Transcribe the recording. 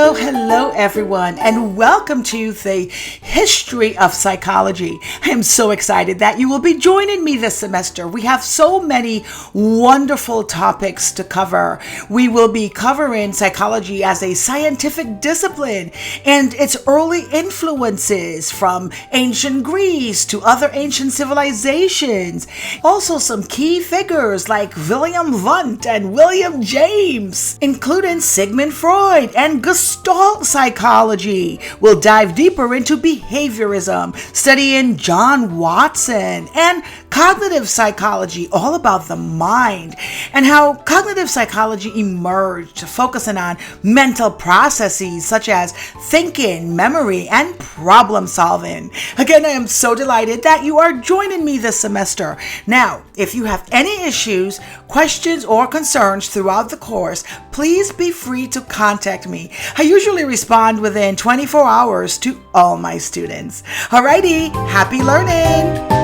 Hello, everyone, and welcome to the History of Psychology. I am so excited that you will be joining me this semester. We have so many wonderful topics to cover. We will be covering psychology as a scientific discipline and its early influences from ancient Greece to other ancient civilizations. Also, some key figures like William Wundt and William James, including Sigmund Freud and Gestalt psychology. We'll dive deeper into behaviorism, studying John Watson, and cognitive psychology, all about the mind, and how cognitive psychology emerged, focusing on mental processes such as thinking, memory, and problem solving. Again, I am so delighted that you are joining me this semester. Now, if you have any issues, questions, or concerns throughout the course, please be free to contact me. I usually respond within 24 hours to all my students. Alrighty, happy learning!